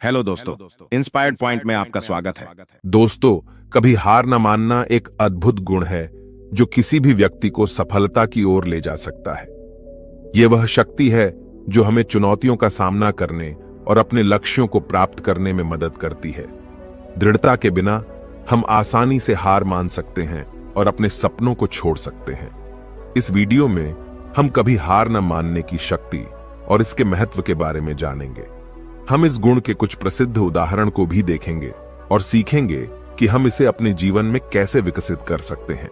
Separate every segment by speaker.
Speaker 1: Hello दोस्तों, inspired point में आपका स्वागत है।
Speaker 2: दोस्तों, कभी हार न मानना एक अद्भुत गुण है जो किसी भी व्यक्ति को सफलता की ओर ले जा सकता है। यह वह शक्ति है जो हमें चुनौतियों का सामना करने और अपने लक्ष्यों को प्राप्त करने में मदद करती है। दृढ़ता के बिना हम आसानी से हार मान सकते हैं और अपने सपनों को छोड़ सकते हैं। इस वीडियो में हम कभी हार न मानने की शक्ति और इसके महत्व के बारे में जानेंगे। हम इस गुण के कुछ प्रसिद्ध उदाहरण को भी देखेंगे और सीखेंगे कि हम इसे अपने जीवन में कैसे विकसित कर सकते हैं।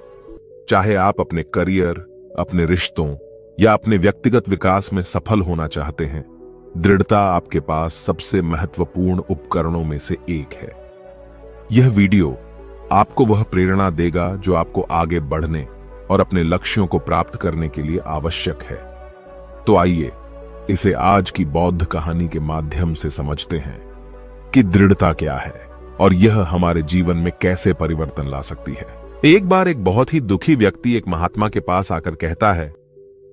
Speaker 2: चाहे आप अपने करियर, अपने रिश्तों या अपने व्यक्तिगत विकास में सफल होना चाहते हैं, दृढ़ता आपके पास सबसे महत्वपूर्ण उपकरणों में से एक है। यह वीडियो आपको वह प्रेरणा देगा जो आपको आगे बढ़ने और अपने लक्ष्यों को प्राप्त करने के लिए आवश्यक है। तो आइए इसे आज की बौद्ध कहानी के माध्यम से समझते हैं कि दृढ़ता क्या है और यह हमारे जीवन में कैसे परिवर्तन ला सकती है। एक बार एक बहुत ही दुखी व्यक्ति एक महात्मा के पास आकर कहता है,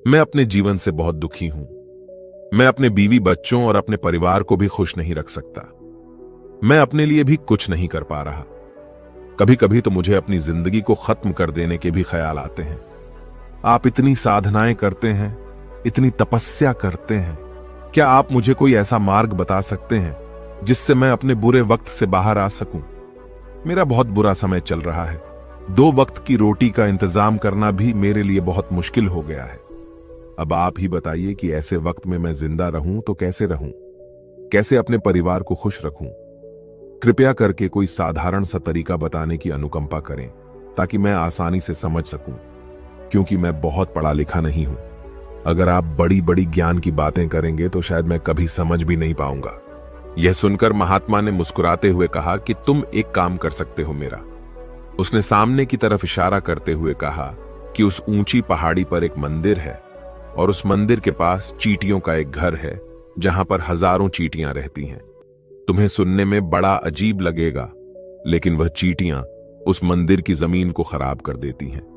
Speaker 2: मैं अपने जीवन से बहुत दुखी हूं। मैं अपने बीवी बच्चों और अपने परिवार को भी खुश नहीं रख सकता। मैं अपने लिए भी कुछ नहीं कर पा रहा। कभी कभी तो मुझे अपनी जिंदगी को खत्म कर देने के भी ख्याल आते हैं। आप इतनी साधनाएं करते हैं, इतनी तपस्या करते हैं, क्या आप मुझे कोई ऐसा मार्ग बता सकते हैं जिससे मैं अपने बुरे वक्त से बाहर आ सकूं? मेरा बहुत बुरा समय चल रहा है। 2 वक्त की रोटी का इंतजाम करना भी मेरे लिए बहुत मुश्किल हो गया है। अब आप ही बताइए कि ऐसे वक्त में मैं जिंदा रहूं तो कैसे रहूं? कैसे अपने परिवार को खुश रखूं? कृपया करके कोई साधारण सा तरीका बताने की अनुकंपा करें ताकि मैं आसानी से समझ सकूं, क्योंकि मैं बहुत पढ़ा लिखा नहीं हूं। अगर आप बड़ी बड़ी ज्ञान की बातें करेंगे तो शायद मैं कभी समझ भी नहीं पाऊंगा। यह सुनकर महात्मा ने मुस्कुराते हुए कहा कि तुम एक काम कर सकते हो मेरा। उसने सामने की तरफ इशारा करते हुए कहा कि उस ऊंची पहाड़ी पर एक मंदिर है और उस मंदिर के पास चींटियों का एक घर है जहां पर हजारों चींटियां रहती हैं। तुम्हें सुनने में बड़ा अजीब लगेगा, लेकिन वह चींटियां उस मंदिर की जमीन को खराब कर देती हैं।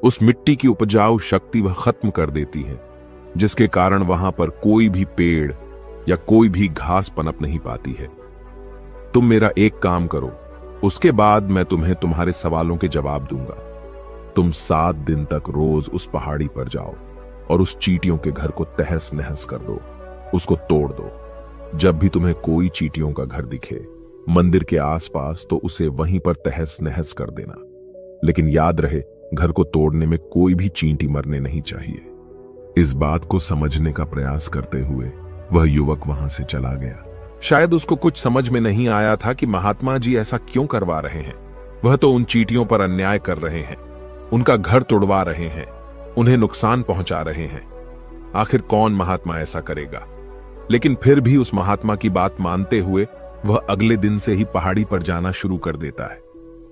Speaker 2: उस मिट्टी की उपजाऊ शक्ति वह खत्म कर देती है, जिसके कारण वहां पर कोई भी पेड़ या कोई भी घास पनप नहीं पाती है। तुम मेरा एक काम करो, उसके बाद मैं तुम्हें तुम्हारे सवालों के जवाब दूंगा। तुम 7 दिन तक रोज उस पहाड़ी पर जाओ और उस चींटियों के घर को तहस नहस कर दो, उसको तोड़ दो। जब भी तुम्हें कोई चींटियों का घर दिखे मंदिर के आसपास, तो उसे वहीं पर तहस नहस कर देना। लेकिन याद रहे, घर को तोड़ने में कोई भी चींटी मरने नहीं चाहिए। इस बात को समझने का प्रयास करते हुए वह युवक वहां से चला गया। शायद उसको कुछ समझ में नहीं आया था कि महात्मा जी ऐसा क्यों करवा रहे हैं। वह तो उन चींटियों पर अन्याय कर रहे हैं, उनका घर तोड़वा रहे हैं, उन्हें नुकसान पहुंचा रहे हैं। आखिर कौन महात्मा ऐसा करेगा? लेकिन फिर भी उस महात्मा की बात मानते हुए वह अगले दिन से ही पहाड़ी पर जाना शुरू कर देता है।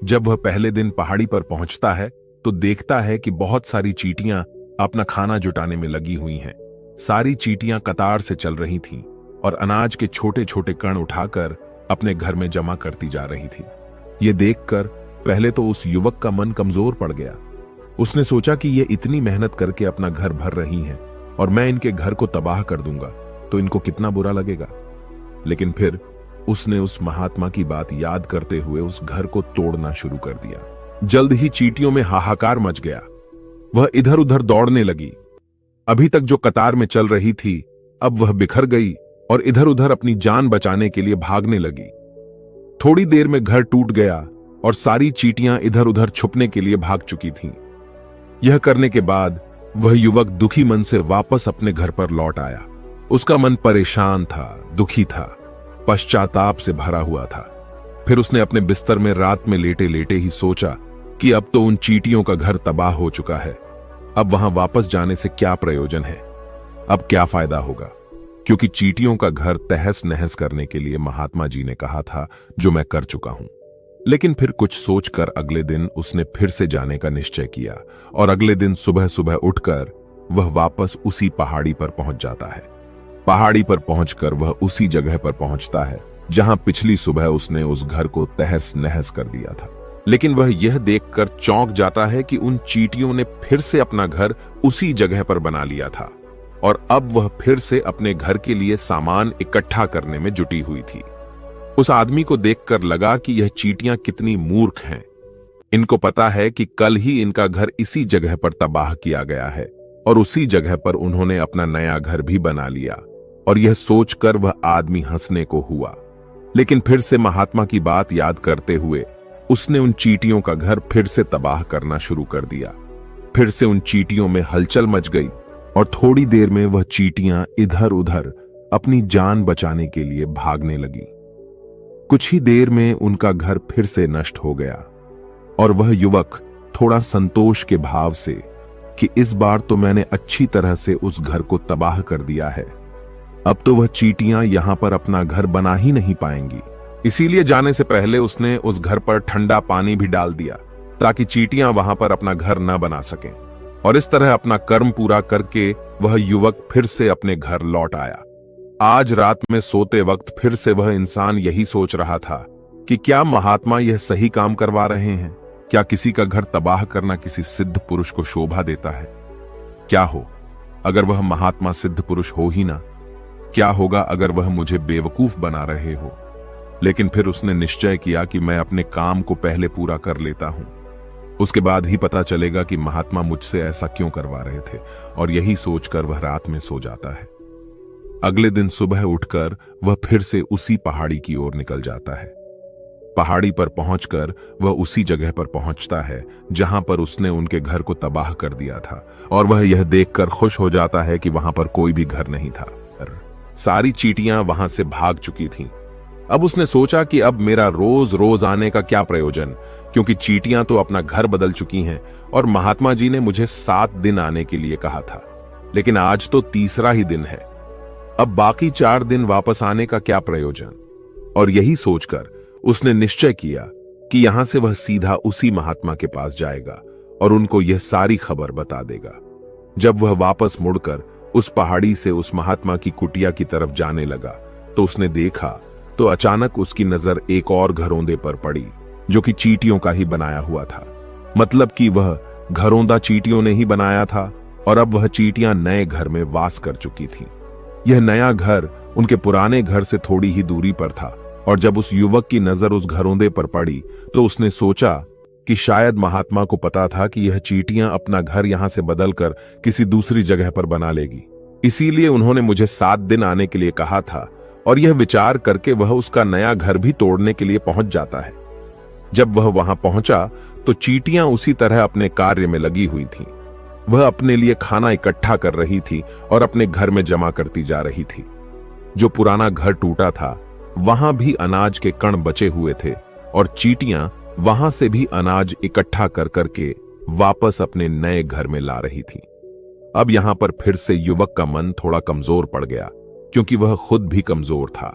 Speaker 2: जब वह पहले दिन पहाड़ी पर पहुंचता है तो देखता है कि बहुत सारी चींटियां अपना खाना जुटाने में लगी हुई हैं। सारी चींटियां कतार से चल रही थीं और अनाज के छोटे छोटे कण उठाकर अपने घर में जमा करती जा रही थी। ये देखकर पहले तो उस युवक का मन कमजोर पड़ गया। उसने सोचा कि ये इतनी मेहनत करके अपना घर भर रही हैं और मैं इनके घर को तबाह कर दूंगा तो इनको कितना बुरा लगेगा। लेकिन फिर उसने उस महात्मा की बात याद करते हुए उस घर को तोड़ना शुरू कर दिया। जल्द ही चींटियों में हाहाकार मच गया। वह इधर उधर दौड़ने लगी। अभी तक जो कतार में चल रही थी, अब वह बिखर गई और इधर उधर अपनी जान बचाने के लिए भागने लगी। थोड़ी देर में घर टूट गया और सारी चींटियां इधर उधर छुपने के लिए भाग चुकी थीं। यह करने के बाद वह युवक दुखी मन से वापस अपने घर पर लौट आया। उसका मन परेशान था, दुखी था, पश्चाताप से भरा हुआ था। फिर उसने अपने बिस्तर में रात में लेटे लेटे ही सोचा कि अब तो उन चींटियों का घर तबाह हो चुका है। अब वहां वापस जाने से क्या प्रयोजन है? अब क्या फायदा होगा? क्योंकि चींटियों का घर तहस नहस करने के लिए महात्मा जी ने कहा था, जो मैं कर चुका हूं। लेकिन फिर कुछ सोचकर अगले दिन उसने फिर से जाने का निश्चय किया और अगले दिन सुबह सुबह उठकर वह वापस उसी पहाड़ी पर पहुंच जाता है। पहाड़ी पर पहुंचकर वह उसी जगह पर पहुंचता है जहां पिछली सुबह उसने उस घर को तहस नहस कर दिया था। लेकिन वह यह देखकर चौंक जाता है कि उन चींटियों ने फिर से अपना घर उसी जगह पर बना लिया था और अब वह फिर से अपने घर के लिए सामान इकट्ठा करने में जुटी हुई थी। उस आदमी को देखकर लगा कि यह चींटियां कितनी मूर्ख हैं। इनको पता है कि कल ही इनका घर इसी जगह पर तबाह किया गया है और उसी जगह पर उन्होंने अपना नया घर भी बना लिया। और यह सोचकर वह आदमी हंसने को हुआ, लेकिन फिर से महात्मा की बात याद करते हुए उसने उन चींटियों का घर फिर से तबाह करना शुरू कर दिया। फिर से उन चींटियों में हलचल मच गई और थोड़ी देर में वह चींटियां इधर उधर अपनी जान बचाने के लिए भागने लगी। कुछ ही देर में उनका घर फिर से नष्ट हो गया और वह युवक थोड़ा संतोष के भाव से कि इस बार तो मैंने अच्छी तरह से उस घर को तबाह कर दिया है, अब तो वह चींटियां यहां पर अपना घर बना ही नहीं पाएंगी। इसीलिए जाने से पहले उसने उस घर पर ठंडा पानी भी डाल दिया ताकि चींटियां वहां पर अपना घर न बना सकें। और इस तरह अपना कर्म पूरा करके वह युवक फिर से अपने घर लौट आया। आज रात में सोते वक्त फिर से वह इंसान यही सोच रहा था कि क्या महात्मा यह सही काम करवा रहे हैं? क्या किसी का घर तबाह करना किसी सिद्ध पुरुष को शोभा देता है? क्या हो अगर वह महात्मा सिद्ध पुरुष हो ही ना? क्या होगा अगर वह मुझे बेवकूफ बना रहे हो? लेकिन फिर उसने निश्चय किया कि मैं अपने काम को पहले पूरा कर लेता हूं, उसके बाद ही पता चलेगा कि महात्मा मुझसे ऐसा क्यों करवा रहे थे। और यही सोचकर वह रात में सो जाता है। अगले दिन सुबह उठकर वह फिर से उसी पहाड़ी की ओर निकल जाता है। पहाड़ी पर पहुंचकर वह उसी जगह पर पहुंचता है जहां पर उसने उनके घर को तबाह कर दिया था और वह यह देखकर खुश हो जाता है कि वहां पर कोई भी घर नहीं था। सारी चींटियां वहां से भाग चुकी थीं। अब उसने सोचा कि अब मेरा रोज रोज आने का क्या प्रयोजन, क्योंकि चींटियां तो अपना घर बदल चुकी हैं और महात्मा जी ने मुझे 7 दिन आने के लिए कहा था, लेकिन आज तो तीसरा ही दिन है। अब बाकी 4 दिन वापस आने का क्या प्रयोजन? और यही सोचकर उसने निश्चय किया कि यहां से वह सीधा उसी महात्मा के पास जाएगा और उनको यह सारी खबर बता देगा। जब वह वापस मुड़कर उस पहाड़ी से उस महात्मा की कुटिया की तरफ जाने लगा तो उसने देखा तो अचानक उसकी नजर एक और घरौंदे पर पड़ी जो कि चींटियों का ही बनाया हुआ था। मतलब कि वह घरौंदा चींटियों ने ही बनाया था और अब वह चींटियां नए घर में वास कर चुकी थीं। यह नया घर उनके पुराने घर से थोड़ी ही दूरी पर था और जब उस युवक की नजर उस घरौंदे पर पड़ी तो उसने सोचा कि शायद महात्मा को पता था कि यह चींटियां अपना घर यहां से बदलकर किसी दूसरी जगह पर बना लेगी, इसीलिए उन्होंने मुझे 7 दिन आने के लिए कहा था। और यह विचार करके वह उसका नया घर भी तोड़ने के लिए पहुंच जाता है। जब वह वहां पहुंचा तो चींटियां उसी तरह अपने कार्य में लगी हुई थीं। वह अपने लिए खाना इकट्ठा कर रही थी और अपने घर में जमा करती जा रही थी। जो पुराना घर टूटा था वहां भी अनाज के कण बचे हुए थे और चींटियां वहां से भी अनाज इकट्ठा कर करके वापस अपने नए घर में ला रही थी। अब यहां पर फिर से युवक का मन थोड़ा कमजोर पड़ गया, क्योंकि वह खुद भी कमजोर था,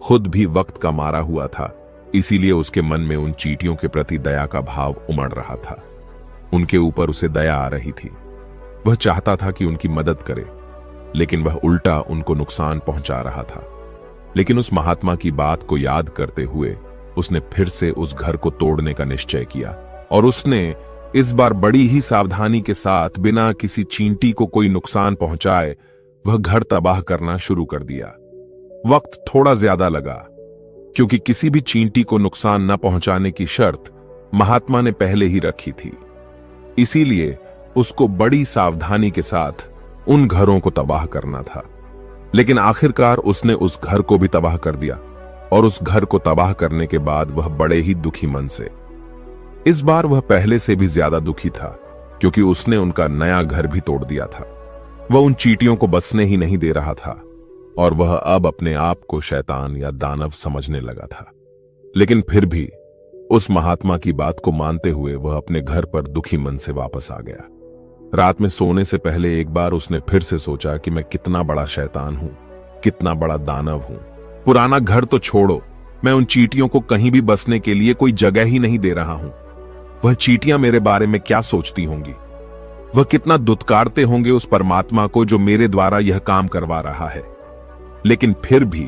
Speaker 2: खुद भी वक्त का मारा हुआ था। इसीलिए उसके मन में उन चींटियों के प्रति दया का भाव उमड़ रहा था। उनके ऊपर उसे दया आ रही थी। वह चाहता था कि उनकी मदद करे, लेकिन वह उल्टा उनको नुकसान पहुंचा रहा था। लेकिन उस महात्मा की बात को याद करते हुए उसने फिर से उस घर को तोड़ने का निश्चय किया और उसने इस बार बड़ी ही सावधानी के साथ बिना किसी चींटी को कोई नुकसान पहुंचाए वह घर तबाह करना शुरू कर दिया। वक्त थोड़ा ज्यादा लगा, क्योंकि किसी भी चींटी को नुकसान न पहुंचाने की शर्त महात्मा ने पहले ही रखी थी। इसीलिए उसको बड़ी सावधानी के साथ उन घरों को तबाह करना था। लेकिन आखिरकार उसने उस घर को भी तबाह कर दिया और उस घर को तबाह करने के बाद वह बड़े ही दुखी मन से, इस बार वह पहले से भी ज्यादा दुखी था, क्योंकि उसने उनका नया घर भी तोड़ दिया था। वह उन चींटियों को बसने ही नहीं दे रहा था और वह अब अपने आप को शैतान या दानव समझने लगा था। लेकिन फिर भी उस महात्मा की बात को मानते हुए वह अपने घर पर दुखी मन से वापस आ गया। रात में सोने से पहले एक बार उसने फिर से सोचा कि मैं कितना बड़ा शैतान हूं, कितना बड़ा दानव हूं। पुराना घर तो छोड़ो, मैं उन चींटियों को कहीं भी बसने के लिए कोई जगह ही नहीं दे रहा हूं। वह चींटियां मेरे बारे में क्या सोचती होंगी? वह कितना दुत्कारते होंगे उस परमात्मा को जो मेरे द्वारा यह काम करवा रहा है। लेकिन फिर भी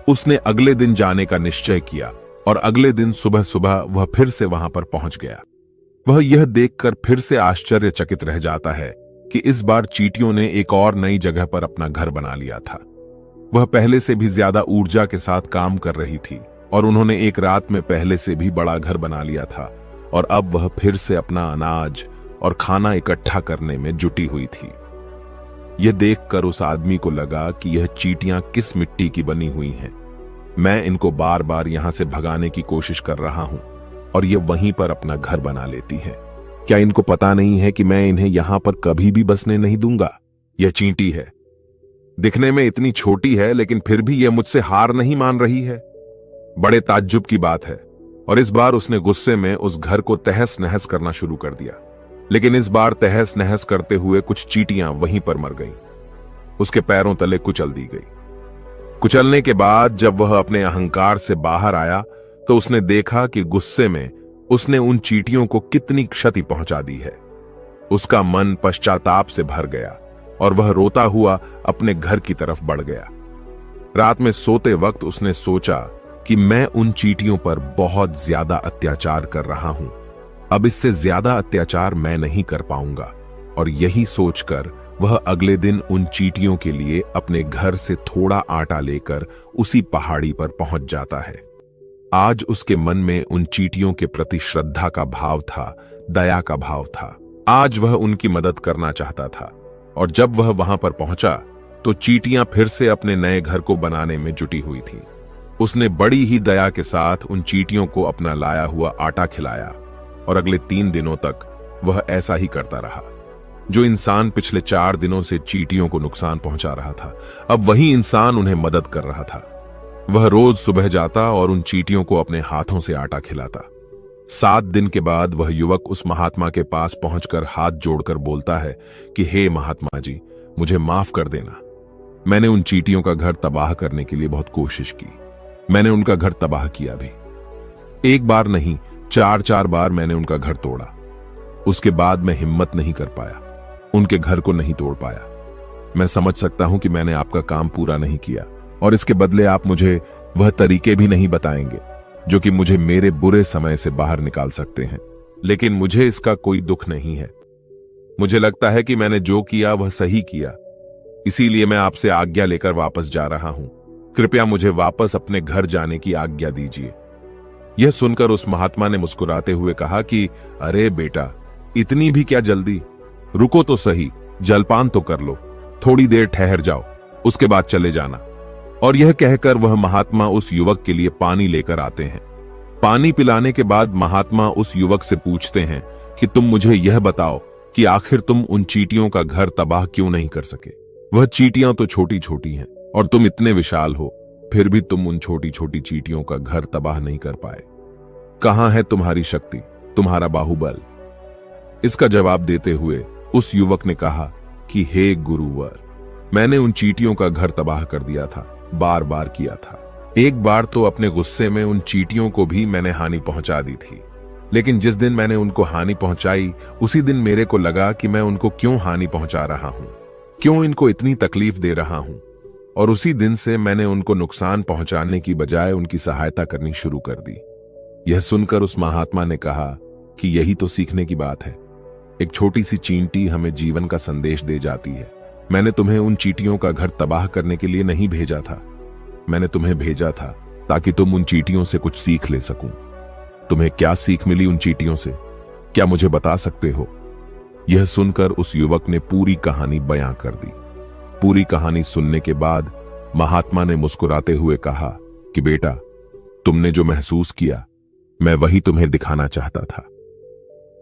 Speaker 2: उसने अगले दिन जाने का निश्चय किया और अगले दिन सुबह सुबह वह फिर से वहां पर पहुंच गया। वह यह देखकर फिर से आश्चर्यचकित रह जाता है कि इस बार चींटियों ने एक और नई जगह पर अपना घर बना लिया था। वह पहले से भी ज्यादा ऊर्जा के साथ काम कर रही थी और उन्होंने एक रात में पहले से भी बड़ा घर बना लिया था और अब वह फिर से अपना अनाज और खाना इकट्ठा करने में जुटी हुई थी। यह देखकर उस आदमी को लगा कि यह चींटियां किस मिट्टी की बनी हुई हैं। मैं इनको बार बार यहां से भगाने की कोशिश कर रहा हूं और ये वहीं पर अपना घर बना लेती हैं। क्या इनको पता नहीं है कि मैं इन्हें यहां पर कभी भी बसने नहीं दूंगा? यह चींटी है, दिखने में इतनी छोटी है, लेकिन फिर भी यह मुझसे हार नहीं मान रही है। बड़े ताज्जुब की बात है। और इस बार उसने गुस्से में उस घर को तहस नहस करना शुरू कर दिया। लेकिन इस बार तहस नहस करते हुए कुछ चींटियां वहीं पर मर गईं। उसके पैरों तले कुचल दी गई। कुचलने के बाद जब वह अपने अहंकार से बाहर आया तो उसने देखा कि गुस्से में उसने उन चींटियों को कितनी क्षति पहुंचा दी है। उसका मन पश्चाताप से भर गया और वह रोता हुआ अपने घर की तरफ बढ़ गया। रात में सोते वक्त उसने सोचा कि मैं उन चींटियों पर बहुत ज्यादा अत्याचार कर रहा हूं। अब इससे ज्यादा अत्याचार मैं नहीं कर पाऊंगा। और यही सोचकर वह अगले दिन उन चींटियों के लिए अपने घर से थोड़ा आटा लेकर उसी पहाड़ी पर पहुंच जाता है। आज उसके मन में उन चींटियों के प्रति श्रद्धा का भाव था, दया का भाव था। आज वह उनकी मदद करना चाहता था। और जब वह वहां पर पहुंचा तो चींटियां फिर से अपने नए घर को बनाने में जुटी हुई थी। उसने बड़ी ही दया के साथ उन चींटियों को अपना लाया हुआ आटा खिलाया और अगले 3 दिनों तक वह ऐसा ही करता रहा। जो इंसान पिछले 4 दिनों से चींटियों को नुकसान पहुंचा रहा था, अब वही इंसान उन्हें मदद कर रहा था। वह रोज सुबह जाता और उन चींटियों को अपने हाथों से आटा खिलाता। 7 दिन के बाद वह युवक उस महात्मा के पास पहुंचकर हाथ जोड़कर बोलता है कि हे महात्मा जी, मुझे माफ कर देना। मैंने उन चींटियों का घर तबाह करने के लिए बहुत कोशिश की। मैंने उनका घर तबाह किया भी। एक बार नहीं, 4 बार मैंने उनका घर तोड़ा। उसके बाद मैं हिम्मत नहीं कर पाया, उनके घर को नहीं तोड़ पाया। मैं समझ सकता हूं कि मैंने आपका काम पूरा नहीं किया और इसके बदले आप मुझे वह तरीके भी नहीं बताएंगे जो कि मुझे मेरे बुरे समय से बाहर निकाल सकते हैं। लेकिन मुझे इसका कोई दुख नहीं है। मुझे लगता है कि मैंने जो किया वह सही किया, इसीलिए मैं आपसे आज्ञा लेकर वापस जा रहा हूं। कृपया मुझे वापस अपने घर जाने की आज्ञा दीजिए। यह सुनकर उस महात्मा ने मुस्कुराते हुए कहा कि अरे बेटा, इतनी भी क्या जल्दी? रुको तो सही, जलपान तो कर लो, थोड़ी देर ठहर जाओ, उसके बाद चले जाना। और यह कहकर वह महात्मा उस युवक के लिए पानी लेकर आते हैं। पानी पिलाने के बाद महात्मा उस युवक से पूछते हैं कि तुम मुझे यह बताओ कि आखिर तुम उन चींटियों का घर तबाह क्यों नहीं कर सके? वह चींटियां तो छोटी छोटी हैं और तुम इतने विशाल हो, फिर भी तुम उन छोटी छोटी चींटियों का घर तबाह नहीं कर पाए। कहां है तुम्हारी शक्ति, तुम्हारा बाहुबल? इसका जवाब देते हुए उस युवक ने कहा कि हे गुरुवर, मैंने उन चींटियों का घर तबाह कर दिया था, बार बार किया था। एक बार तो अपने गुस्से में उन चींटियों को भी मैंने हानि पहुंचा दी थी। लेकिन जिस दिन मैंने उनको हानि पहुंचाई, उसी दिन मेरे को लगा कि मैं उनको क्यों हानि पहुंचा रहा हूं, क्यों इनको इतनी तकलीफ दे रहा हूं। और उसी दिन से मैंने उनको नुकसान पहुंचाने की बजाय उनकी सहायता करनी शुरू कर दी। यह सुनकर उस महात्मा ने कहा कि यही तो सीखने की बात है। एक छोटी सी चींटी हमें जीवन का संदेश दे जाती है। मैंने तुम्हें उन चींटियों का घर तबाह करने के लिए नहीं भेजा था। मैंने तुम्हें भेजा था ताकि तुम उन चींटियों से कुछ सीख ले सकूं। तुम्हें क्या सीख मिली उन चींटियों से, क्या मुझे बता सकते हो? यह सुनकर उस युवक ने पूरी कहानी बयां कर दी। पूरी कहानी सुनने के बाद महात्मा ने मुस्कुराते हुए कहा कि बेटा, तुमने जो महसूस किया, मैं वही तुम्हें दिखाना चाहता था।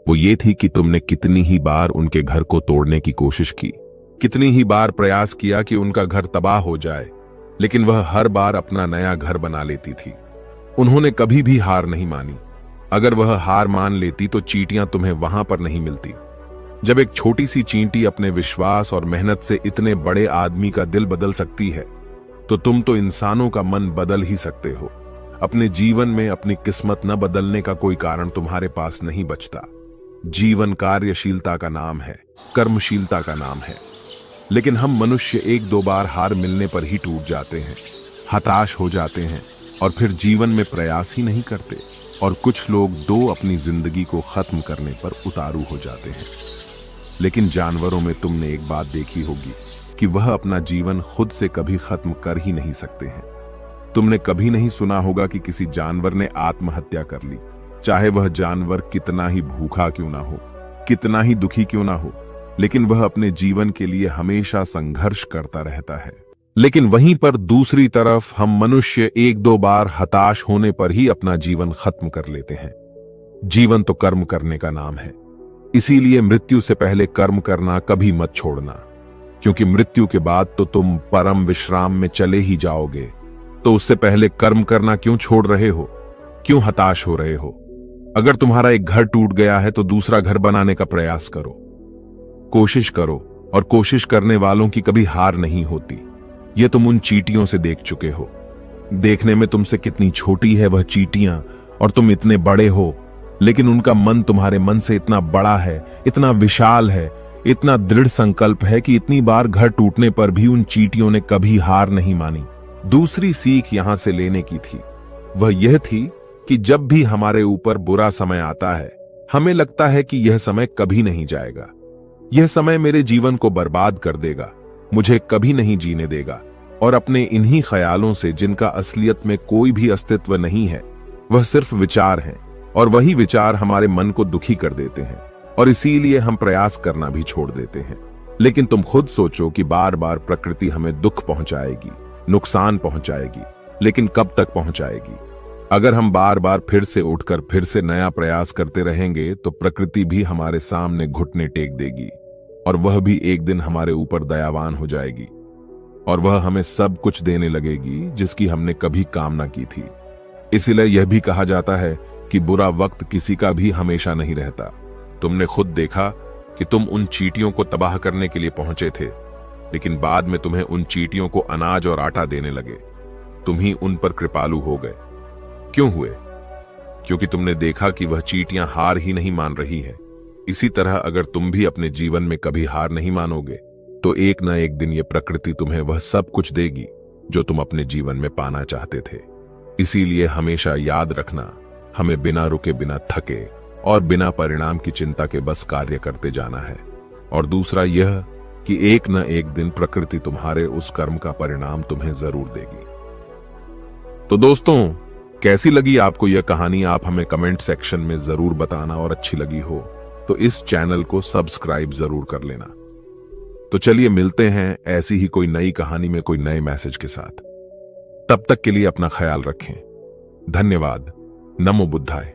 Speaker 2: वो ये थी कि तुमने कितनी ही बार उनके घर को तोड़ने की कोशिश की, कितनी ही बार प्रयास किया कि उनका घर तबाह हो जाए, लेकिन वह हर बार अपना नया घर बना लेती थी। उन्होंने कभी भी हार नहीं मानी। अगर वह हार मान लेती तो चींटियां तुम्हें वहां पर नहीं मिलती। जब एक छोटी सी चींटी अपने विश्वास और मेहनत से इतने बड़े आदमी का दिल बदल सकती है, तो तुम तो इंसानों का मन बदल ही सकते हो। अपने जीवन में अपनी किस्मत न बदलने का कोई कारण तुम्हारे पास नहीं बचता। जीवन कार्यशीलता का नाम है, कर्मशीलता का नाम है। लेकिन हम मनुष्य 1-2 बार हार मिलने पर ही टूट जाते हैं, हताश हो जाते हैं और फिर जीवन में प्रयास ही नहीं करते। और कुछ लोग अपनी जिंदगी को खत्म करने पर उतारू हो जाते हैं। लेकिन जानवरों में तुमने एक बात देखी होगी कि वह अपना जीवन खुद से कभी खत्म कर ही नहीं सकते हैं। तुमने कभी नहीं सुना होगा कि किसी जानवर ने आत्महत्या कर ली, चाहे वह जानवर कितना ही भूखा क्यों ना हो, कितना ही दुखी क्यों ना हो, लेकिन वह अपने जीवन के लिए हमेशा संघर्ष करता रहता है। लेकिन वहीं पर दूसरी तरफ हम मनुष्य एक दो बार हताश होने पर ही अपना जीवन खत्म कर लेते हैं। जीवन तो कर्म करने का नाम है, इसीलिए मृत्यु से पहले कर्म करना कभी मत छोड़ना, क्योंकि मृत्यु के बाद तो तुम परम विश्राम में चले ही जाओगे। तो उससे पहले कर्म करना क्यों छोड़ रहे हो, क्यों हताश हो रहे हो? अगर तुम्हारा एक घर टूट गया है तो दूसरा घर बनाने का प्रयास करो, कोशिश करो, और कोशिश करने वालों की कभी हार नहीं होती। यह तुम उन चींटियों से देख चुके हो। देखने में तुमसे कितनी छोटी है वह चींटियां और तुम इतने बड़े हो, लेकिन उनका मन तुम्हारे मन से इतना बड़ा है, इतना विशाल है, इतना दृढ़ संकल्प है कि इतनी बार घर टूटने पर भी उन चींटियों ने कभी हार नहीं मानी। दूसरी सीख यहां से लेने की थी, वह यह थी कि जब भी हमारे ऊपर बुरा समय आता है, हमें लगता है कि यह समय कभी नहीं जाएगा, यह समय मेरे जीवन को बर्बाद कर देगा, मुझे कभी नहीं जीने देगा, और अपने इन्हीं ख्यालों से, जिनका असलियत में कोई भी अस्तित्व नहीं है, वह सिर्फ विचार हैं, और वही विचार हमारे मन को दुखी कर देते हैं, और इसीलिए हम प्रयास करना भी छोड़ देते हैं। लेकिन तुम खुद सोचो कि बार बार प्रकृति हमें दुख पहुंचाएगी, नुकसान पहुंचाएगी, लेकिन कब तक पहुंचाएगी? अगर हम बार बार फिर से उठकर फिर से नया प्रयास करते रहेंगे तो प्रकृति भी हमारे सामने घुटने टेक देगी, और वह भी एक दिन हमारे ऊपर दयावान हो जाएगी, और वह हमें सब कुछ देने लगेगी जिसकी हमने कभी कामना की थी। इसलिए यह भी कहा जाता है कि बुरा वक्त किसी का भी हमेशा नहीं रहता। तुमने खुद देखा कि तुम उन चींटियों को तबाह करने के लिए पहुंचे थे, लेकिन बाद में तुम्हें उन चींटियों को अनाज और आटा देने लगे। तुम ही उन पर कृपालु हो गए। क्यों हुए? क्योंकि तुमने देखा कि वह चींटियां हार ही नहीं मान रही है। इसी तरह अगर तुम भी अपने जीवन में कभी हार नहीं मानोगे तो एक न एक दिन ये प्रकृति तुम्हें वह सब कुछ देगी जो तुम अपने जीवन में पाना चाहते थे। इसीलिए हमेशा याद रखना, हमें बिना रुके, बिना थके और बिना परिणाम की चिंता के बस कार्य करते जाना है। और दूसरा यह कि एक न एक दिन प्रकृति तुम्हारे उस कर्म का परिणाम तुम्हें जरूर देगी। तो दोस्तों, कैसी लगी आपको यह कहानी? आप हमें कमेंट सेक्शन में जरूर बताना, और अच्छी लगी हो तो इस चैनल को सब्सक्राइब जरूर कर लेना। तो चलिए मिलते हैं ऐसी ही कोई नई कहानी में कोई नए मैसेज के साथ। तब तक के लिए अपना ख्याल रखें। धन्यवाद। नमो बुद्धाय।